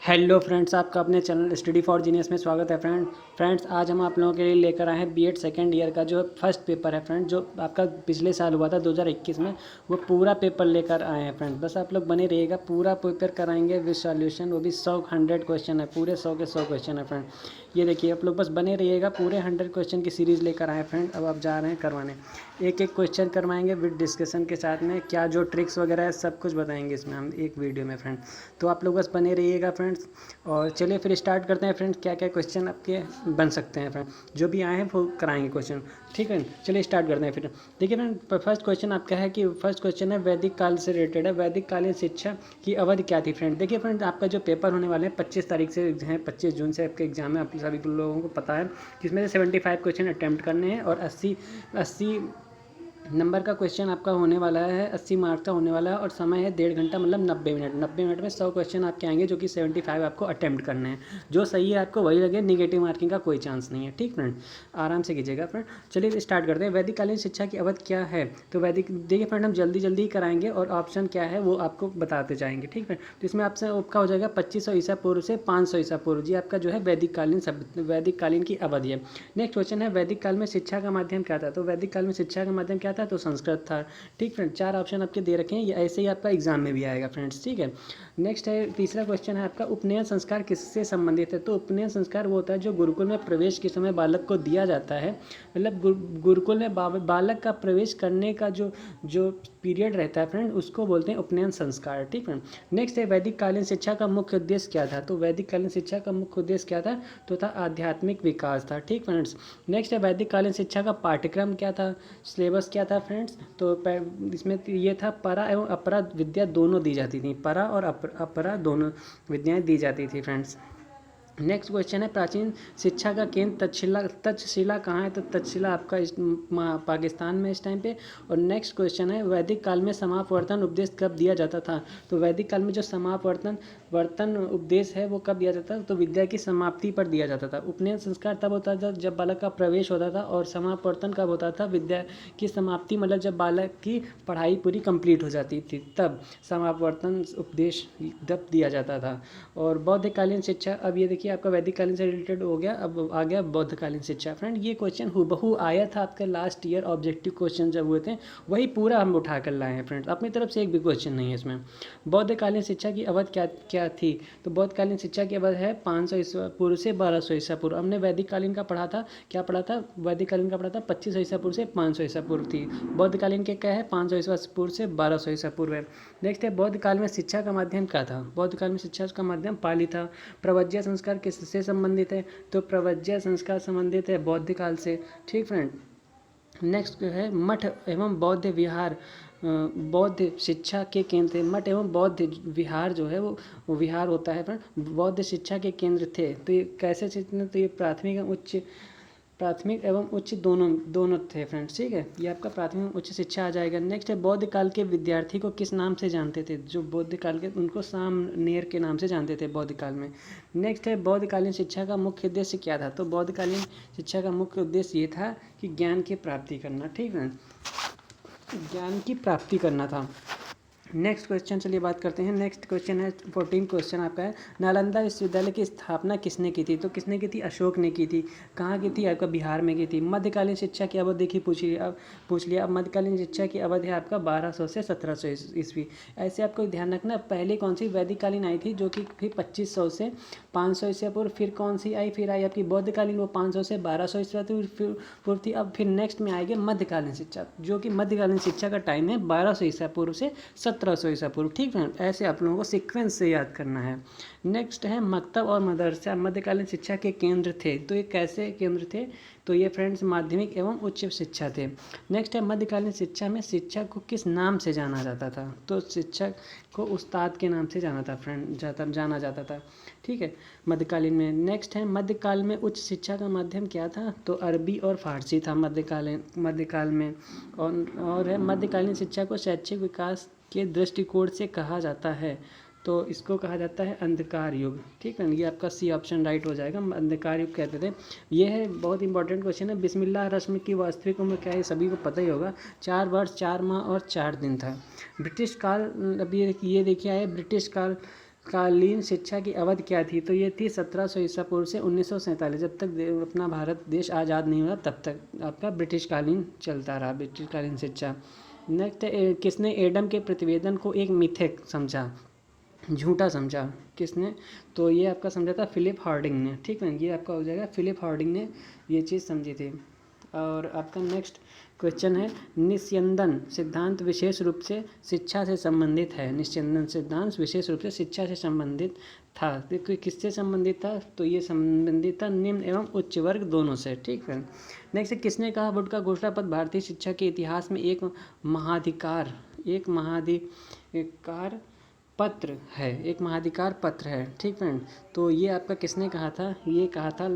Hello friends, आपका अपने channel study for genius में स्वागत है। फ्रेंड्स आज हम आप लोगों के लिए लेकर आए हैं बीएड सेकेंड ईयर का जो फर्स्ट पेपर है फ्रेंड, जो आपका पिछले साल हुआ था 2021 में, वो पूरा पेपर लेकर आए हैं फ्रेंड। बस आप लोग बने रहिएगा, पूरा पेपर कराएंगे विद सॉल्यूशन, वो भी 100 क्वेश्चन है, पूरे 100 के 100 क्वेश्चन है फ्रेंड। ये देखिए आप लोग बस बने रहिएगा, पूरे 100 क्वेश्चन की सीरीज़ लेकर आए फ्रेंड। अब आप जा रहे हैं करवाने, एक एक क्वेश्चन करवाएंगे विद डिस्कशन के साथ में, क्या जो ट्रिक्स वगैरह है सब कुछ बताएंगे इसमें हम एक वीडियो में फ्रेंड। तो आप लोग बस बने रहिएगा फ्रेंड्स। और चलिए फिर स्टार्ट करते हैं फ्रेंड्स, क्या क्या क्वेश्चन आपके बन सकते हैं फ्रेंड, जो भी आए हैं वो कराएंगे क्वेश्चन, ठीक है। चलिए स्टार्ट करते हैं फिर। देखिए फ्रेंड, फर्स्ट क्वेश्चन आपका है कि फर्स्ट क्वेश्चन है वैदिक काल से रिलेटेड है, वैदिक कालीन शिक्षा की अवधि क्या थी फ्रेंड। देखिए फ्रेंड, आपका जो पेपर होने वाले हैं 25 तारीख से हैं, 25 जून से आपके एग्जाम है, आप सभी लोगों को पता है, जिसमें से 75 क्वेश्चन अटैम्प्ट करने हैं और 80 नंबर का क्वेश्चन आपका होने वाला है, 80 मार्क्स का होने वाला है, और समय है 1.5 घंटा, मतलब 90 मिनट में 100 क्वेश्चन आपके आएंगे, जो कि 75 आपको अटैम्प्ट करने हैं। जो सही है आपको वही लगे, निगेटिव मार्किंग का कोई चांस नहीं है, ठीक फ्रेंड। आराम से कीजिएगा फ्रेंड। चलिए स्टार्ट करते हैं। वैदिक कालीन शिक्षा की अवधि क्या है, तो वैदिक देखिए फ्रेंड, हम जल्दी जल्दी कराएंगे और ऑप्शन क्या है वो आपको बताते जाएंगे, ठीक है। तो इसमें आपसे आपका हो जाएगा 2500 ईसा पूर्व से 500 ईसा पूर्व, जी आपका जो है वैदिक कालीन की अवधि है। नेक्स्ट क्वेश्चन है वैदिक काल में शिक्षा का माध्यम क्या था, तो वैदिक काल में शिक्षा का माध्यम क्या था, तो संस्कृत था, ठीक फ्रेंड। 4 ऑप्शन आपके दे रखे हैं, ये ऐसे ही आपका एग्जाम में भी आएगा फ्रेंड्स, ठीक है। नेक्स्ट है तीसरा क्वेश्चन है आपका उपनयन संस्कार किससे संबंधित है, तो उपनयन संस्कार वो होता है जो गुरुकुल में प्रवेश के समय बालक को दिया जाता है, मतलब गुरुकुल में बालक का प्रवेश करने का जो जो पीरियड रहता है फ्रेंड, उसको बोलते हैं उपनयन संस्कार, ठीक फ्रेंड। नेक्स्ट है वैदिक कालीन शिक्षा का मुख्य उद्देश्य क्या था, तो वैदिक कालीन शिक्षा का मुख्य उद्देश्य क्या था, तो था आध्यात्मिक विकास था, ठीक फ्रेंड्स। नेक्स्ट है वैदिक कालीन शिक्षा का पाठ्यक्रम क्या था, सिलेबस क्या था फ्रेंड्स, तो इसमें ये था परा एवं अपरा विद्या दोनों दी जाती थी, परा और अपरा दोनों विद्याएं दी जाती थी फ्रेंड्स। नेक्स्ट क्वेश्चन है प्राचीन शिक्षा का केंद्र तक्षशिला कहाँ है, तो तक्षशिला आपका पाकिस्तान में इस टाइम पे। और नेक्स्ट क्वेश्चन है वैदिक काल में समापवर्तन उपदेश कब दिया जाता था, तो वैदिक काल में जो वर्तन उपदेश है वो कब दिया जाता था, तो विद्या की समाप्ति पर दिया जाता था। उपनयन संस्कार तब होता था जब बालक का प्रवेश होता था, और समापवर्तन कब होता था, विद्या की समाप्ति, मतलब जब बालक की पढ़ाई पूरी कंप्लीट हो जाती थी तब समापवर्तन उपदेश तब दिया जाता था। और बौद्धकालीन शिक्षा, अब ये देखिए आपका वैदिक कालीन से रिलेटेड हो गया, अब आ गया बौद्धकालीन शिक्षा फ्रेंड। ये क्वेश्चन हूबहू आया था आपका लास्ट ईयर, ऑब्जेक्टिव क्वेश्चन जब हुए थे वही पूरा हम उठा कर लाए हैं फ्रेंड, अपनी तरफ से एक भी क्वेश्चन नहीं है इसमें। बौद्धकालीन शिक्षा की अवधि क्या क्या थी, तो बौद्धकालीन शिक्षा की अवधि है 500 ईसा पूर्व से 1200 ईसा पूर्व। हमने वैदिक कालीन का पढ़ा था, क्या पढ़ा था, वैदिक कालीन का पढ़ा था 2500 ईसा पूर्व से 500 ईसा पूर्व थी। बौद्धकालीन के क्या है, 500 ईसा पूर्व से 1200 ईसा पूर्व है। नेक्स्ट है बौद्ध काल में शिक्षा का माध्यम क्या था, बौद्ध काल में शिक्षा का माध्यम पाली था। प्रवज्या संस्कार किससे संबंधित है, तो प्रवज्या संस्कार संबंधित है बौद्ध काल से, ठीक फ्रेंड। नेक्स्ट है मठ एवं बौद्ध विहार, बौद्ध शिक्षा के केंद्र थे। मठ एवं बौद्ध विहार जो है वो विहार होता है फ्रेंड, बौद्ध शिक्षा के केंद्र थे। तो ये कैसे चित्रण, तो ये प्राथमिक एवं उच्च दोनों थे फ्रेंड्स, ठीक है। ये आपका प्राथमिक उच्च शिक्षा आ जाएगा। नेक्स्ट है बौद्ध काल के विद्यार्थी को किस नाम से जानते थे, जो बौद्ध काल के उनको सामनेर के नाम से जानते थे बौद्ध काल में। नेक्स्ट है बौद्धकालीन शिक्षा का मुख्य उद्देश्य क्या था, तो बौद्धकालीन शिक्षा का मुख्य उद्देश्य ये था कि ज्ञान की प्राप्ति करना, ठीक है, ज्ञान की प्राप्ति करना था। नेक्स्ट क्वेश्चन चलिए बात करते हैं। नेक्स्ट क्वेश्चन है 14 क्वेश्चन आपका है, नालंदा विश्वविद्यालय की स्थापना किसने की थी, तो किसने की थी, अशोक ने की थी। कहाँ की थी, आपका बिहार में की थी। मध्यकालीन शिक्षा की अवधि देखिए पूछ लिया। अब मध्यकालीन शिक्षा की अवधि है आपका 1200 से 1700 ईस्वी। ऐसे आपको ध्यान रखना, पहले कौन सी वैदिक कालीन आई थी जो कि फिर 2500 से 500 ईसा पूर्व, फिर कौन सी आई, फिर आई आपकी बौद्धकालीन, वो 500 से 1200 ईसा पूर्व थी। अब फिर नेक्स्ट में आएगी मध्यकालीन शिक्षा, जो कि मध्यकालीन शिक्षा का टाइम है 1200 ईसा पूर्व से 1700 ईसा पूर्व, ठीक फ्रेंड। ऐसे आप लोगों को सीक्वेंस से याद करना है। नेक्स्ट है मकतब और मदरसा मध्यकालीन शिक्षा के केंद्र थे, तो ये कैसे केंद्र थे, तो ये फ्रेंड्स माध्यमिक एवं उच्च शिक्षा थे। नेक्स्ट है मध्यकालीन शिक्षा में शिक्षक को किस नाम से जाना जाता था, तो शिक्षक को उस्ताद के नाम से जाना जाता था, ठीक है, मध्यकालीन में। नेक्स्ट है मध्यकाल में उच्च शिक्षा का माध्यम क्या था, तो अरबी और फारसी था मध्यकाल में। और है मध्यकालीन शिक्षा को शैक्षिक विकास के दृष्टिकोण से कहा जाता है, तो इसको कहा जाता है अंधकार युग, ठीक है। ये आपका सी ऑप्शन राइट हो जाएगा, अंधकार युग कहते थे। ये है बहुत इंपॉर्टेंट क्वेश्चन है। बिस्मिल्लाह रस्म की वास्तविक उम्र क्या है, सभी को पता ही होगा, 4 वर्ष 4 माह और 4 दिन था। ब्रिटिश काल, अब ये देखिए आए ब्रिटिश काल कालीन शिक्षा की अवधि क्या थी? तो ये थी 1700 ईसा पूर्व से 1947, जब तक अपना भारत देश आज़ाद नहीं हुआ तब तक आपका ब्रिटिश कालीन चलता रहा, ब्रिटिश कालीन शिक्षा। नेक्स्ट, किसने एडम के प्रतिवेदन को एक मिथक समझा, झूठा समझा? किसने? तो ये आपका समझा था फिलिप हार्डिंग ने। ठीक है, ये आपका हो जाएगा फिलिप हार्डिंग ने ये चीज़ समझी थी। और आपका नेक्स्ट क्वेश्चन है, निस्यंदन सिद्धांत विशेष रूप से शिक्षा से संबंधित है। निस्यंदन सिद्धांत विशेष रूप से शिक्षा से संबंधित था, तो किससे संबंधित था? तो ये संबंधित था निम्न एवं उच्च वर्ग दोनों से। ठीक है, नेक्स्ट, किसने कहा वुड का घोषणा पत्र भारतीय शिक्षा के इतिहास में एक महाधिकार पत्र है, एक महाधिकार पत्र है। ठीक फ्रेंड, तो ये आपका किसने कहा था? ये कहा था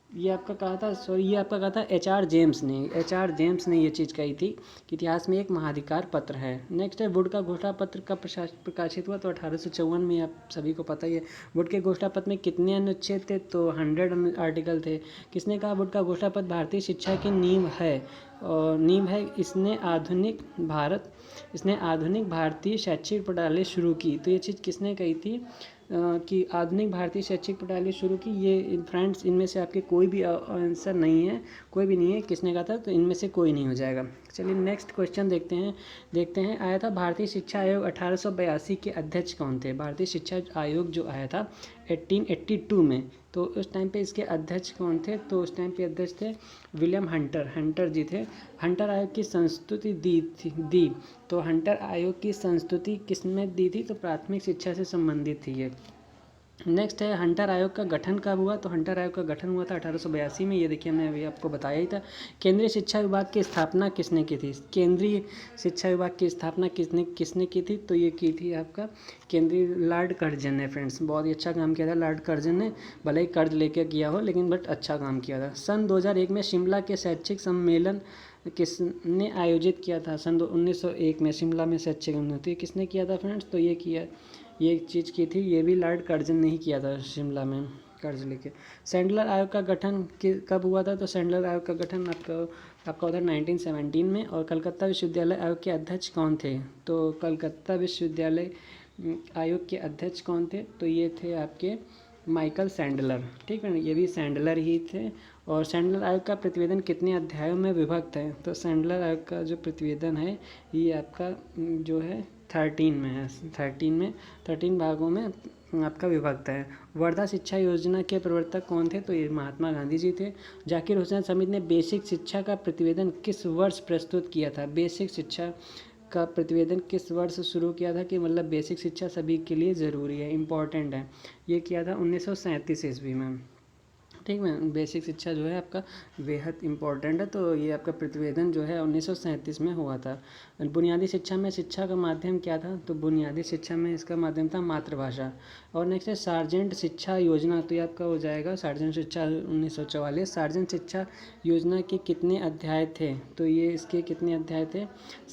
ये आपका कहा था HR जेम्स ने। HR जेम्स ने ये चीज़ कही थी कि इतिहास में एक महाधिकार पत्र है। नेक्स्ट है, वुड का घोषणा पत्र कब प्रकाशित हुआ? तो 1854 में, आप सभी को पता ही है। वुड के घोषणा पत्र में कितने अनुच्छेद थे? तो 100 आर्टिकल थे। किसने कहा वुड का घोषणा पत्र भारतीय शिक्षा की नींव है? और नींव है, इसने आधुनिक भारतीय शैक्षिक प्रणाली शुरू की। तो ये चीज़ किसने कही थी कि आधुनिक भारतीय शैक्षिक प्रणाली शुरू की? ये फ्रेंड्स, इनमें से आपके कोई भी आंसर नहीं है, कोई भी नहीं है। किसने कहा था? तो इनमें से कोई नहीं हो जाएगा। चलिए नेक्स्ट क्वेश्चन देखते हैं। आया था भारतीय शिक्षा आयोग 1882 के अध्यक्ष कौन थे? भारतीय शिक्षा आयोग जो आया था 1882 में, तो उस टाइम पे इसके अध्यक्ष कौन थे? तो उस टाइम पे अध्यक्ष थे विलियम हंटर जी थे। हंटर आयोग की संस्तुति दी। तो हंटर आयोग की संस्तुति किसने दी थी? तो प्राथमिक शिक्षा से संबंधित थी ये। नेक्स्ट है, हंटर आयोग का गठन कब हुआ? तो हंटर आयोग का गठन हुआ था 1882 में। ये देखिए, हमने अभी आपको बताया ही था। केंद्रीय शिक्षा विभाग की स्थापना किसने की थी? केंद्रीय शिक्षा विभाग की स्थापना किसने की थी? तो ये की थी आपका केंद्रीय लॉर्ड कर्जन ने। फ्रेंड्स, बहुत ही अच्छा काम किया था लॉर्ड कर्जन ने, भले ही कर्ज लेके किया हो, लेकिन बट अच्छा काम किया था। सन 2001 में शिमला के शैक्षिक सम्मेलन किसने आयोजित किया था? सन 1901 में शिमला में शैक्षिक उन्नति किसने किया था? फ्रेंड्स, तो ये चीज़ की थी, ये भी लॉर्ड कर्जन ने ही किया था, शिमला में कर्ज लेके। सैंडलर आयोग का गठन कब हुआ था? तो सैंडलर आयोग का गठन आपका हुआ था 1917 में। और कलकत्ता विश्वविद्यालय आयोग के अध्यक्ष कौन थे? तो कलकत्ता विश्वविद्यालय आयोग के अध्यक्ष कौन थे? तो ये थे आपके माइकल सैंडलर। ठीक है, ये भी सैंडलर ही थे। और सैंडलर आयोग का प्रतिवेदन कितने अध्यायों में विभक्त है? तो सैंडलर आयोग का जो प्रतिवेदन है ये आपका जो है 13 में है। 13 भागों में आपका विभक्त है। वर्धा शिक्षा योजना के प्रवर्तक कौन थे? तो ये महात्मा गांधी जी थे। जाकिर हुसैन समिति ने बेसिक शिक्षा का प्रतिवेदन किस वर्ष प्रस्तुत किया था? बेसिक शिक्षा का प्रतिवेदन किस वर्ष शुरू किया था कि मतलब बेसिक शिक्षा सभी के लिए ज़रूरी है, इम्पॉर्टेंट है? ये किया था 1937 ईस्वी में। ठीक है, बेसिक शिक्षा जो है आपका बेहद इम्पॉर्टेंट है। तो ये आपका प्रतिवेदन जो है 1937 में हुआ था। बुनियादी शिक्षा में शिक्षा का माध्यम क्या था? तो बुनियादी शिक्षा में इसका माध्यम था मातृभाषा। और नेक्स्ट है सार्जेंट शिक्षा योजना। तो ये आपका हो जाएगा सार्जेंट शिक्षा 1944। सार्जेंट शिक्षा योजना के कितने अध्याय थे? तो ये इसके कितने अध्याय थे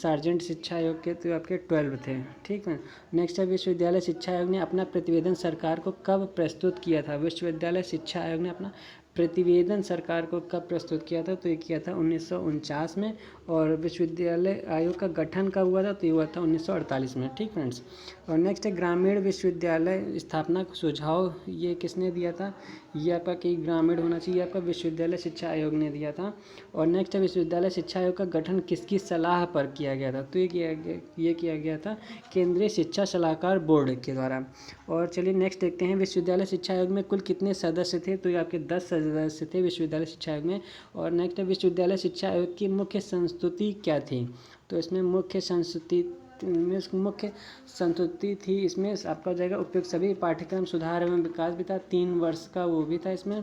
सार्जेंट शिक्षा आयोग के? तो आपके 12 थे। ठीक है, नेक्स्ट है विश्वविद्यालय शिक्षा आयोग ने अपना प्रतिवेदन सरकार को कब प्रस्तुत किया था? विश्वविद्यालय शिक्षा आयोग ने अपना प्रतिवेदन सरकार को कब प्रस्तुत किया था? तो ये किया था 1949 में। और विश्वविद्यालय आयोग का गठन कब हुआ था? तो ये हुआ था 1948 में। ठीक फ्रेंड्स, और नेक्स्ट है ग्रामीण विश्वविद्यालय स्थापना का सुझाव ये किसने दिया था? ये आपका कि ग्रामीण होना चाहिए, आपका विश्वविद्यालय शिक्षा आयोग ने दिया था। और नेक्स्ट है विश्वविद्यालय शिक्षा आयोग का गठन किसकी सलाह पर किया गया था? तो ये किया गया था केंद्रीय शिक्षा सलाहकार बोर्ड के द्वारा। और चलिए नेक्स्ट देखते हैं, विश्वविद्यालय शिक्षा आयोग में कुल कितने सदस्य थे? तो ये आपके 10 सदस्य थे विश्वविद्यालय शिक्षा आयोग में। और नेक्स्ट है विश्वविद्यालय शिक्षा आयोग की मुख्य संस्तुति क्या थी? तो इसमें मुख्य संस्तुति थी, इसमें आपका हो जाएगा उपयुक्त सभी पाठ्यक्रम सुधार एवं विकास भी था। 3 वर्ष का वो भी था, इसमें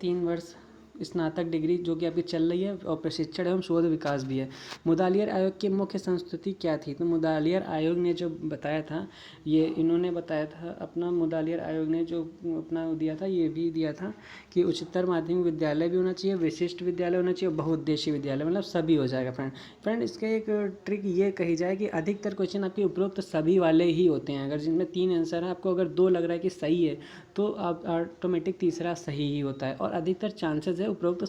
3 वर्ष स्नातक डिग्री जो कि आपकी चल रही है, और प्रशिक्षण एवं शोध विकास भी है। मुदालियर आयोग की मुख्य संस्तुति क्या थी? तो मुदालियर आयोग ने जो बताया था, ये इन्होंने बताया था अपना, मुदालियर आयोग ने जो अपना दिया था, ये भी दिया था कि उच्चतर माध्यमिक विद्यालय भी होना चाहिए, विशिष्ट विद्यालय होना चाहिए, बहुउद्देशीय विद्यालय, मतलब सभी हो जाएगा। फ्रेंड इसका एक ट्रिक ये कही जाए कि अधिकतर क्वेश्चन आपके उपरोक्त सभी वाले ही होते हैं। अगर जिनमें 3 आंसर है, आपको अगर 2 लग रहा है कि सही है, तो आप ऑटोमेटिक तीसरा सही ही होता है। और अधिकतर चांसेस है है उपरोक्त तो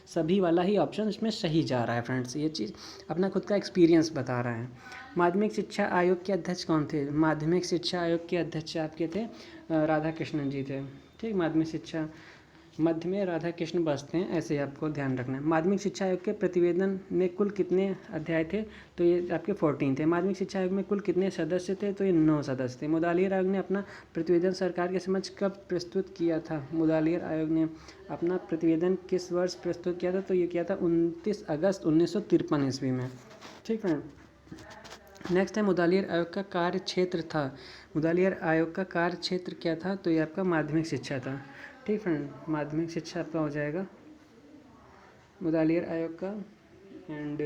सभी वाला ही ऑप्शन इसमें सही जा रहा है फ्रेंड्स। ये चीज़ अपना खुद का एक्सपीरियंस बता रहा है। माध्यमिक शिक्षा आयोग के अध्यक्ष कौन थे? माध्यमिक शिक्षा आयोग के अध्यक्ष आपके थे राधा कृष्णन जी थे। ठीक, माध्यमिक शिक्षा मध्य में राधा कृष्ण बसते हैं, ऐसे आपको ध्यान रखना है। माध्यमिक शिक्षा आयोग के प्रतिवेदन में कुल कितने अध्याय थे? तो ये आपके 14 थे। माध्यमिक शिक्षा आयोग में कुल कितने सदस्य थे? तो ये 9 सदस्य थे। मुदालियर आयोग ने अपना प्रतिवेदन सरकार के समक्ष कब प्रस्तुत किया था? मुदालियर आयोग ने अपना प्रतिवेदन किस वर्ष प्रस्तुत किया था? तो ये किया था 29 अगस्त 1953 ईस्वी में। ठीक है। नेक्स्ट है मुदालियर आयोग का कार्य क्षेत्र था। मुदालियर आयोग का कार्य क्षेत्र क्या था? तो ये आपका माध्यमिक शिक्षा था। ठीक फ्रेंड, माध्यमिक शिक्षा आपका हो जाएगा मुदालियर आयोग का। एंड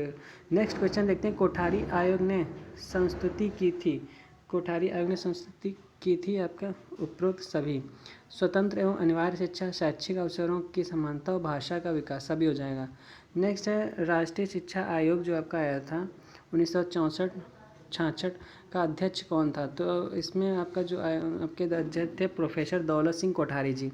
नेक्स्ट क्वेश्चन देखते हैं। कोठारी आयोग ने संस्तुति की थी। कोठारी आयोग ने संस्तुति की थी आपका उपरोक्त सभी। स्वतंत्र एवं अनिवार्य शिक्षा, शैक्षिक अवसरों की समानता और भाषा का विकास, सभी हो जाएगा। नेक्स्ट है राष्ट्रीय शिक्षा आयोग जो आपका आया था 1964-66 का अध्यक्ष कौन था? तो इसमें आपका जो आपके अध्यक्ष थे प्रोफेसर दौलत सिंह कोठारी जी।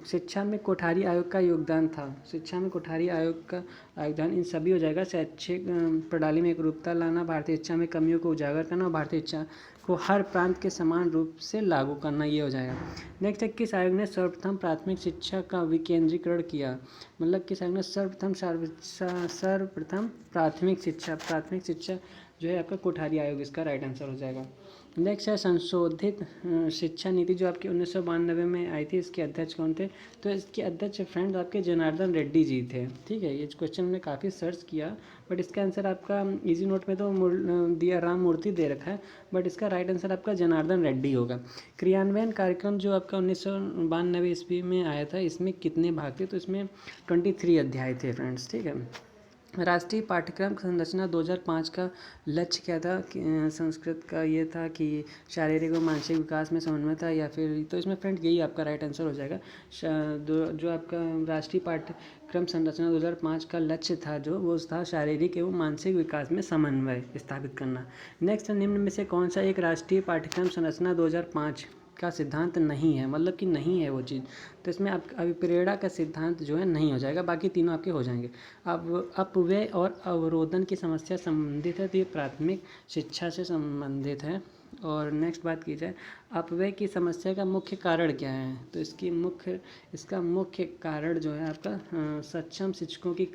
शिक्षा में कोठारी आयोग का योगदान था। शिक्षा में कोठारी आयोग का योगदान इन सभी हो जाएगा। शैक्षिक प्रणाली में एकरूपता लाना, भारतीय शिक्षा में कमियों को उजागर करना और भारतीय शिक्षा को हर प्रांत के समान रूप से लागू करना, ये हो जाएगा। नेक्स्ट है किस आयोग ने सर्वप्रथम प्राथमिक शिक्षा का विकेंद्रीकरण किया? मतलब किस आयोग ने सर्वप्रथम प्राथमिक शिक्षा जो है आपका कोठारी आयोग, इसका राइट आंसर हो जाएगा। नेक्स्ट है संशोधित शिक्षा नीति जो आपकी 1992 में आई थी, इसके अध्यक्ष कौन थे? तो इसके अध्यक्ष फ्रेंड्स आपके जनार्दन रेड्डी जी थे। ठीक है, ये क्वेश्चन मैंने काफ़ी सर्च किया बट इसका आंसर आपका इजी नोट में तो दिया राम मूर्ति दे रखा है, बट इसका राइट आंसर आपका जनार्दन रेड्डी होगा। क्रियान्वयन कार्यक्रम जो आपका 1992 ईस्वी में आया था, इसमें कितने भाग थे? तो इसमें 23 अध्याय थे फ्रेंड्स। ठीक है। राष्ट्रीय पाठ्यक्रम संरचना 2005 का लक्ष्य क्या था? संस्कृत का ये था कि शारीरिक और मानसिक विकास में समन्वय था, या फिर तो इसमें फ्रेंड यही आपका राइट आंसर हो जाएगा। जो आपका राष्ट्रीय पाठ्यक्रम संरचना 2005 का लक्ष्य था जो वो था शारीरिक एवं मानसिक विकास में समन्वय स्थापित करना। नेक्स्ट, निम्न में से कौन सा एक राष्ट्रीय पाठ्यक्रम संरचना 2005 का सिद्धांत नहीं है? मतलब कि नहीं है वो चीज़, तो इसमें आप अभिप्रेरणा का सिद्धांत जो है नहीं हो जाएगा, बाकी तीनों आपके हो जाएंगे। अब अपव्यय और अवरोधन की समस्या संबंधित है, तो ये प्राथमिक शिक्षा से संबंधित है। और नेक्स्ट बात की जाए अपव्यय की समस्या का मुख्य कारण क्या है? तो इसका मुख्य कारण जो है आपका सक्षम शिक्षकों की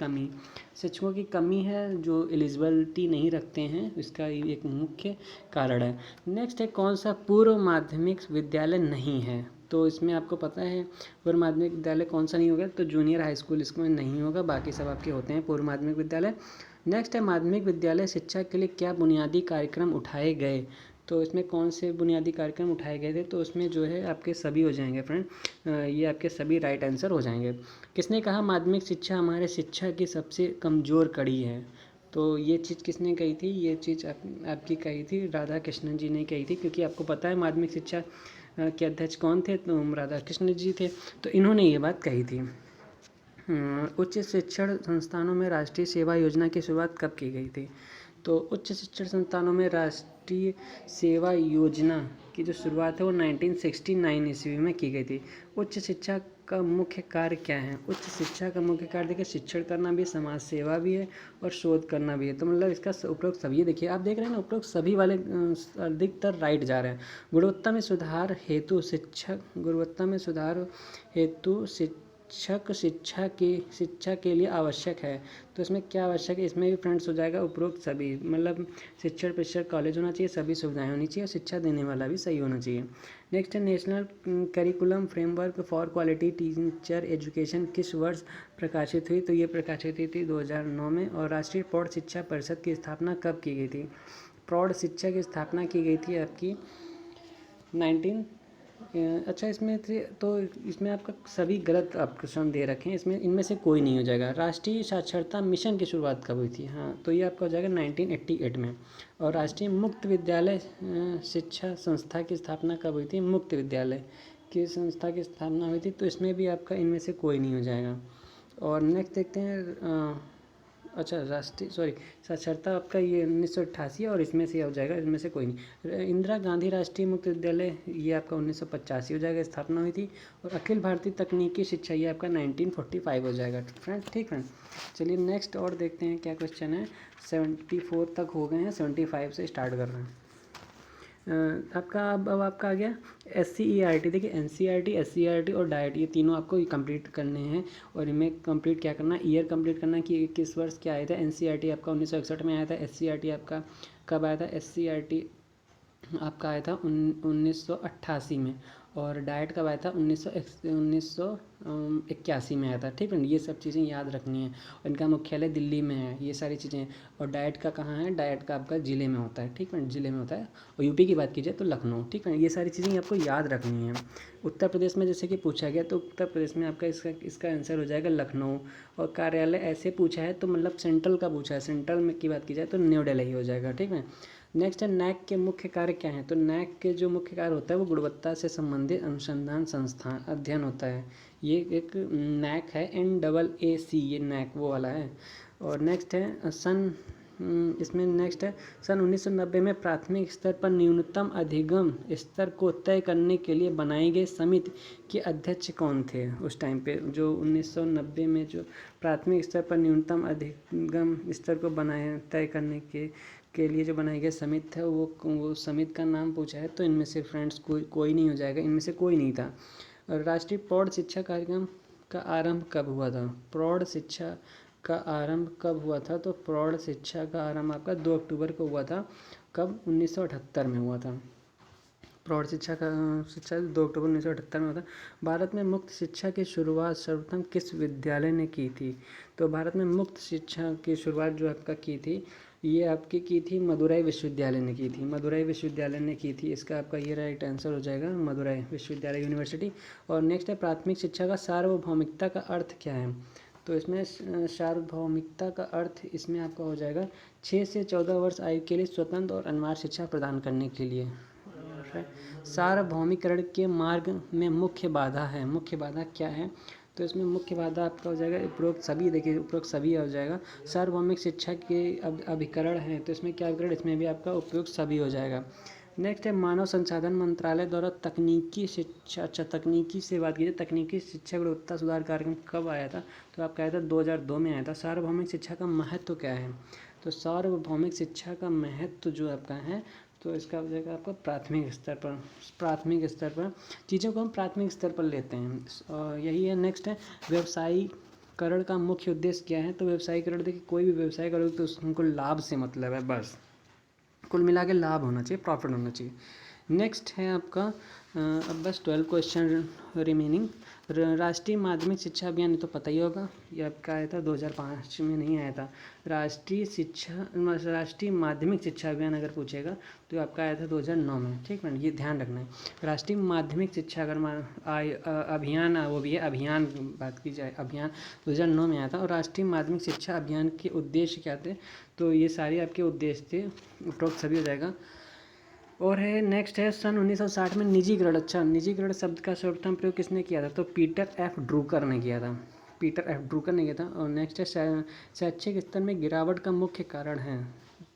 कमी है, जो एलिजिबिलिटी नहीं रखते हैं, इसका एक मुख्य कारण है। नेक्स्ट है कौन सा पूर्व माध्यमिक विद्यालय नहीं है? तो इसमें आपको पता है पूर्व माध्यमिक विद्यालय कौन सा नहीं होगा? तो जूनियर हाई स्कूल इसमें नहीं होगा, बाकी सब आपके होते हैं पूर्व माध्यमिक विद्यालय। नेक्स्ट है माध्यमिक विद्यालय शिक्षा के लिए क्या बुनियादी कार्यक्रम उठाए गए? तो इसमें कौन से बुनियादी कार्यक्रम उठाए गए थे? तो उसमें जो है आपके सभी हो जाएंगे फ्रेंड, ये आपके सभी राइट आंसर हो जाएंगे। किसने कहा माध्यमिक शिक्षा हमारे शिक्षा की सबसे कमज़ोर कड़ी है? तो ये चीज़ किसने कही थी? ये चीज़ आपकी कही थी राधा कृष्णन जी ने कही थी, क्योंकि आपको पता है माध्यमिक शिक्षा के अध्यक्ष कौन थे? तो राधा कृष्ण जी थे, तो इन्होंने ये बात कही थी। उच्च शिक्षण संस्थानों में राष्ट्रीय सेवा योजना की शुरुआत कब की गई थी? तो उच्च शिक्षण संस्थानों में राष्ट्रीय सेवा योजना की जो शुरुआत है वो 1969 ईस्वी में की गई थी। उच्च शिक्षा का मुख्य कार्य क्या है? उच्च शिक्षा का मुख्य कार्य देखिए शिक्षण करना भी, समाज सेवा भी है और शोध करना भी है। तो मतलब इसका उपरोक्त सभी देखिए, आप देख रहे हैं ना उपरोक्त सभी वाले अधिकतर राइट जा रहे हैं। गुणवत्ता में सुधार हेतु शिक्षक शिक्षा के लिए आवश्यक है। तो इसमें क्या आवश्यक है? इसमें भी फ्रेंड्स हो जाएगा उपरोक्त सभी, मतलब शिक्षण प्रतिष्ठित कॉलेज होना चाहिए, सभी सुविधाएं होनी चाहिए और शिक्षा देने वाला भी सही होना चाहिए। नेक्स्ट है national curriculum framework for quality teacher education किस वर्ष प्रकाशित हुई? तो ये प्रकाशित हुई थी 2009 में। और राष्ट्रीय प्रौढ़ शिक्षा परिषद की स्थापना कब की गई थी? प्रौढ़ शिक्षा की स्थापना की गई थी आपकी अच्छा इसमें तो इसमें आपका सभी गलत आप क्वेश्चन दे रखे हैं, इसमें इनमें से कोई नहीं हो जाएगा। राष्ट्रीय साक्षरता मिशन की शुरुआत कब हुई थी? हाँ, तो ये आपका हो जाएगा 1988 में। और राष्ट्रीय मुक्त विद्यालय शिक्षा संस्था की स्थापना कब हुई थी? मुक्त विद्यालय की संस्था की स्थापना हुई थी, तो इसमें भी आपका इनमें से कोई नहीं हो जाएगा। और नेक्स्ट देखते हैं अच्छा राष्ट्रीय सॉरी साक्षरता आपका ये 1988 है और इसमें से हो जाएगा, इसमें से कोई नहीं। इंदिरा गांधी राष्ट्रीय मुक्त विद्यालय ये आपका 1985 हो जाएगा, स्थापना हुई थी। और अखिल भारतीय तकनीकी शिक्षा ये आपका 1945 हो जाएगा फ्रेंड, ठीक फ्रेंड। चलिए नेक्स्ट और देखते हैं क्या क्वेश्चन है। 74 तक हो गए हैं, 75 से स्टार्ट कर रहे हैं। आपका अब आपका आ गया SCERT। देखिए NCERT, SCERT और डाइट ये तीनों आपको कंप्लीट करने हैं। और इनमें कंप्लीट क्या करना, ईयर कंप्लीट करना कि किस वर्ष क्या आया था। NCERT आपका 1961 में आया था। SCERT आपका कब आया था, SCERT आपका आया था 1988 में। और डाइट कब आया था, 1981 में आया था, ठीक है। ये सब चीज़ें याद रखनी है। और इनका मुख्यालय दिल्ली में है, ये सारी चीज़ें। और डाइट का कहाँ है, डाइट का आपका ज़िले में होता है, ठीक है, ज़िले में होता है। और यूपी की बात कीजिए तो लखनऊ, ठीक है। ये सारी चीज़ें आपको याद रखनी है। उत्तर प्रदेश में जैसे कि पूछा गया तो उत्तर प्रदेश में आपका इसका आंसर हो जाएगा लखनऊ। और कार्यालय ऐसे पूछा है तो मतलब सेंट्रल का पूछा है, सेंट्रल में की बात की जाए तो न्यू दिल्ली हो जाएगा, ठीक है। नेक्स्ट है NAAC के मुख्य कार्य क्या हैं। तो NAAC के जो मुख्य कार्य होता है वो गुणवत्ता से संबंधित अनुसंधान संस्थान अध्ययन होता है। ये एक NAAC है, NAAC, ये NAAC वो वाला है। और नेक्स्ट है इसमें नेक्स्ट है सन 1990 में प्राथमिक स्तर पर न्यूनतम अधिगम स्तर को तय करने के लिए बनाई गई समिति के अध्यक्ष कौन थे उस टाइम पे। जो 1990 में जो प्राथमिक स्तर पर न्यूनतम अधिगम स्तर को तय करने के लिए जो बनाई गई समिति है वो समिति का नाम पूछा है। तो इनमें से फ्रेंड्स कोई नहीं हो जाएगा, इनमें से कोई नहीं था। राष्ट्रीय प्रौढ़ शिक्षा कार्यक्रम का आरंभ कब हुआ था। प्रौढ़ शिक्षा का आरंभ कब हुआ था। तो प्रौढ़ शिक्षा का आरंभ आपका 2 अक्टूबर को हुआ था। कब, 1978 में हुआ था। प्रौढ़ शिक्षा 2 अक्टूबर 1978 में हुआ था। भारत में मुक्त शिक्षा की शुरुआत सर्वप्रथम किस विद्यालय ने की थी। तो भारत में मुक्त शिक्षा की शुरुआत जो आपका की थी ये आपकी की थी मदुरई विश्वविद्यालय ने की थी, मदुरई विश्वविद्यालय ने की थी। इसका आपका ये राइट आंसर हो जाएगा, मदुरई विश्वविद्यालय यूनिवर्सिटी। और नेक्स्ट है प्राथमिक शिक्षा का सार्वभौमिकता का अर्थ क्या है। तो इसमें सार्वभौमिकता का अर्थ इसमें आपका हो जाएगा 6 से 14 वर्ष आयु के लिए स्वतंत्र और अनिवार्य शिक्षा प्रदान करने के लिए। सार्वभौमिकरण के मार्ग में मुख्य बाधा है, मुख्य बाधा क्या है। तो इसमें मुख्य बाधा आपका हो जाएगा उपरोक्त सभी। देखिए उपरोक्त सभी हो जाएगा। सार्वभौमिक शिक्षा के अभिकरण है तो इसमें क्या अभिकरण, इसमें भी आपका उपयुक्त सभी हो जाएगा। नेक्स्ट है मानव संसाधन मंत्रालय द्वारा तकनीकी शिक्षा, अच्छा तकनीकी से बात कीजिए, तकनीकी शिक्षा गुणवत्ता सुधार कार्यक्रम कब आया था। तो आपका आया था 2002 में आया था। सार्वभौमिक शिक्षा का महत्व क्या है। तो सार्वभौमिक शिक्षा का महत्व जो आपका है तो इसका हो जाएगा आपका प्राथमिक स्तर पर, प्राथमिक स्तर पर चीज़ों को हम प्राथमिक स्तर पर लेते हैं। और यही है। नेक्स्ट है व्यवसायीकरण का मुख्य उद्देश्य क्या है। तो व्यवसायीकरण, देखिए कोई भी व्यवसाय करोगे तो उनको लाभ से मतलब है, बस कुल मिला के लाभ होना चाहिए, प्रॉफिट होना चाहिए। नेक्स्ट है आपका अब बस 12 क्वेश्चन रिमेनिंग। राष्ट्रीय माध्यमिक शिक्षा अभियान, ये तो पता ही होगा, ये आपका आया था 2005 में, नहीं आया था। राष्ट्रीय माध्यमिक शिक्षा अभियान अगर पूछेगा तो आपका आया था 2009 में, ठीक है, ये ध्यान रखना है। राष्ट्रीय माध्यमिक शिक्षा अगर अभियान, वो भी है अभियान बात की जाए, अभियान 2009 में आया था। और राष्ट्रीय माध्यमिक शिक्षा अभियान के उद्देश्य क्या थे। तो ये सारे आपके उद्देश्य थे, उपरोक्त सभी हो जाएगा। और है नेक्स्ट है सन 1960 में निजीकरण। अच्छा, निजीकरण शब्द का सर्वप्रथम प्रयोग किसने किया था। तो पीटर एफ ड्रूकर ने किया था, पीटर एफ ड्रूकर ने किया था। और नेक्स्ट है शैक्षिक स्तर में गिरावट का मुख्य कारण है।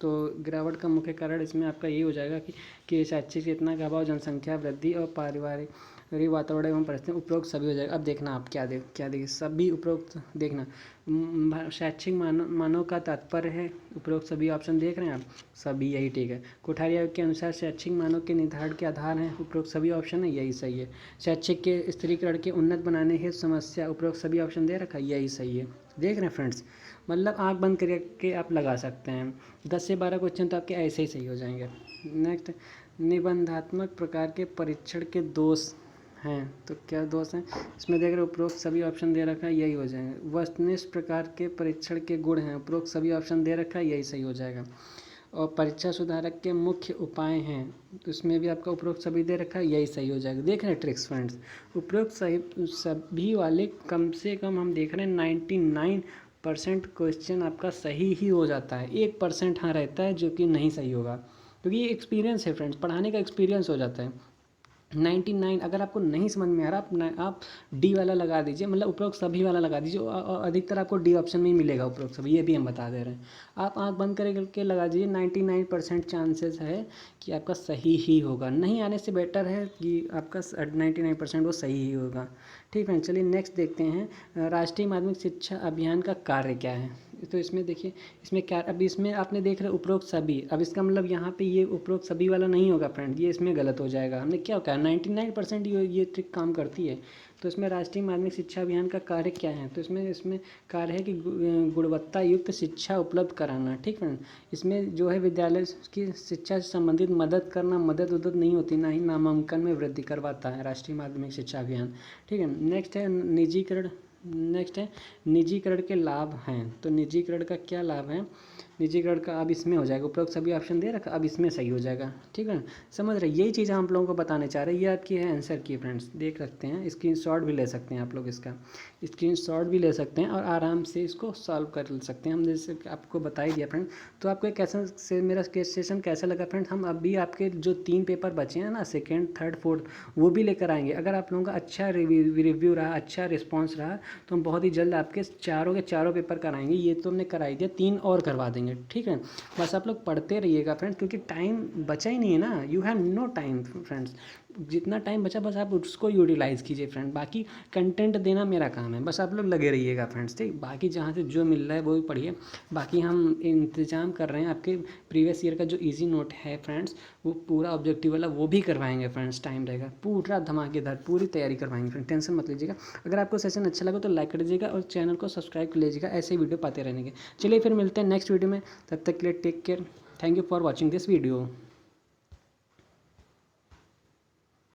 तो गिरावट का मुख्य कारण इसमें आपका यही हो जाएगा कि शैक्षिक चेतना का अभाव, जनसंख्या वृद्धि और पारिवारिक वातावरण एवं परिस्थिति, उपरोक्त सभी हो जाएगा। अब देखना आप क्या देखिए सभी उपरोक्त देखना। शैक्षिक मानव का तात्पर्य है, उपरोक्त सभी ऑप्शन देख रहे हैं आप, सभी यही ठीक है। कोठारी आयोग के अनुसार शैक्षिक मानव के निर्धारण के आधार हैं, उपरोक्त सभी ऑप्शन है, यही सही है। शैक्षिक के स्त्रीकरण के उन्नत बनाने हेतु समस्या, उपरोक्त सभी ऑप्शन दे रखा है, यही सही है। देख रहे हैं फ्रेंड्स, मतलब आँख बंद करके आप लगा सकते हैं। 10 से 12 क्वेश्चन तो आपके ऐसे ही सही हो जाएंगे। नेक्स्ट, निबंधात्मक प्रकार के परीक्षण के दोष हैं। तो क्या दोष हैं इसमें देख रहे हो, उपरोक्त सभी ऑप्शन दे रखा है, यही हो जाएगा। वस्तुनिष्ठ प्रकार के परीक्षण के गुण हैं, उपरोक्त सभी ऑप्शन दे रखा है, यही सही हो जाएगा। और परीक्षा सुधारक के मुख्य उपाय हैं, तो इसमें भी आपका उपरोक्त सभी दे रखा है, यही सही हो जाएगा। देख रहे हैं ट्रिक्स फ्रेंड्स, उपरोक्त सभी वाले कम से कम हम देख रहे हैं 99% क्वेश्चन आपका सही ही हो जाता है। 1% हाँ रहता है जो कि नहीं सही होगा, क्योंकि ये एक्सपीरियंस है फ्रेंड्स, पढ़ाने का एक्सपीरियंस हो जाता है। 99 अगर आपको नहीं समझ में आ रहा आप डी वाला लगा दीजिए, मतलब उपरोक्त सभी वाला लगा दीजिए, अधिकतर आपको डी ऑप्शन में ही मिलेगा उपरोक्त सभी, ये भी हम बता दे रहे हैं। आप आंख बंद करके लगा दीजिए, 99% चांसेस है कि आपका सही ही होगा। नहीं आने से बेटर है कि आपका 99% वो सही ही होगा। ठीक है, चलिए नेक्स्ट देखते हैं, राष्ट्रीय माध्यमिक शिक्षा अभियान का कार्य क्या है। तो इसमें देखिए, इसमें क्या, अब इसमें आपने देख रहे उपरोक्त सभी, अब इसका मतलब यहाँ पे ये उपरोक्त सभी वाला नहीं होगा फ्रेंड, ये इसमें गलत हो जाएगा। हमने क्या कहा, 99% ये ट्रिक काम करती है। तो इसमें राष्ट्रीय माध्यमिक शिक्षा अभियान का कार्य क्या है, तो इसमें कार्य है कि गुणवत्ता युक्त शिक्षा उपलब्ध कराना। ठीक है, इसमें जो है विद्यालय की शिक्षा से संबंधित मदद करना, मदद उदद नहीं होती, ना ही नामांकन में वृद्धि करवाता है राष्ट्रीय माध्यमिक शिक्षा अभियान। ठीक है, नेक्स्ट है निजीकरण के लाभ हैं। तो निजीकरण का क्या लाभ है, निजीकरण का अब इसमें हो जाएगा, उपरोक्त सभी ऑप्शन दे रखा, अब इसमें सही हो जाएगा। ठीक है, समझ रहे, यही चीज़ हम आप लोगों को बताने चाह रहे हैं। ये आपकी है आंसर की फ्रेंड्स, देख सकते हैं, स्क्रीनशॉट भी ले सकते हैं आप लोग, इसका स्क्रीनशॉट भी ले सकते हैं और आराम से इसको सॉल्व कर सकते हैं। हम जैसे आपको बता ही दिया फ्रेंड। तो आपको कैसा से मेरा सेशन कैसा लगा फ्रेंड। हम अभी आपके जो 3 पेपर बचे हैं ना, सेकेंड, थर्ड, फोर्थ, वो भी लेकर आएंगे। अगर आप लोगों का अच्छा रिव्यू रहा, अच्छा रिस्पॉन्स रहा, तो हम बहुत ही जल्द आपके चारों के चारों पेपर कराएंगे। ये तो हमने कराई दिया, 3 और करवा देंगे। ठीक है, बस आप लोग पढ़ते रहिएगा फ्रेंड्स, क्योंकि टाइम बचा ही नहीं है ना, you have no time friends. जितना टाइम बचा बस आप उसको यूटिलाइज़ कीजिए फ्रेंड। बाकी कंटेंट देना मेरा काम है, बस आप लोग लगे रहिएगा फ्रेंड्स। ठीक, बाकी जहाँ से जो मिल रहा है वो भी पढ़िए। बाकी हम इंतजाम कर रहे हैं आपके प्रीवियस ईयर का जो इजी नोट है फ्रेंड्स, वो पूरा ऑब्जेक्टिव वाला वो भी करवाएंगे फ्रेंड्स। टाइम रहेगा पूरा धमाकेदार, पूरी तैयारी करवाएंगे फ्रेंड, टेंशन मत लीजिएगा। अगर आपको सेशन अच्छा लगा तो लाइक कर दीजिएगा और चैनल को सब्सक्राइब कर लीजिएगा, ऐसे वीडियो पाते रहने के। चलिए फिर मिलते हैं नेक्स्ट वीडियो में, तब तक के लिए take care. Thank you for watching this video.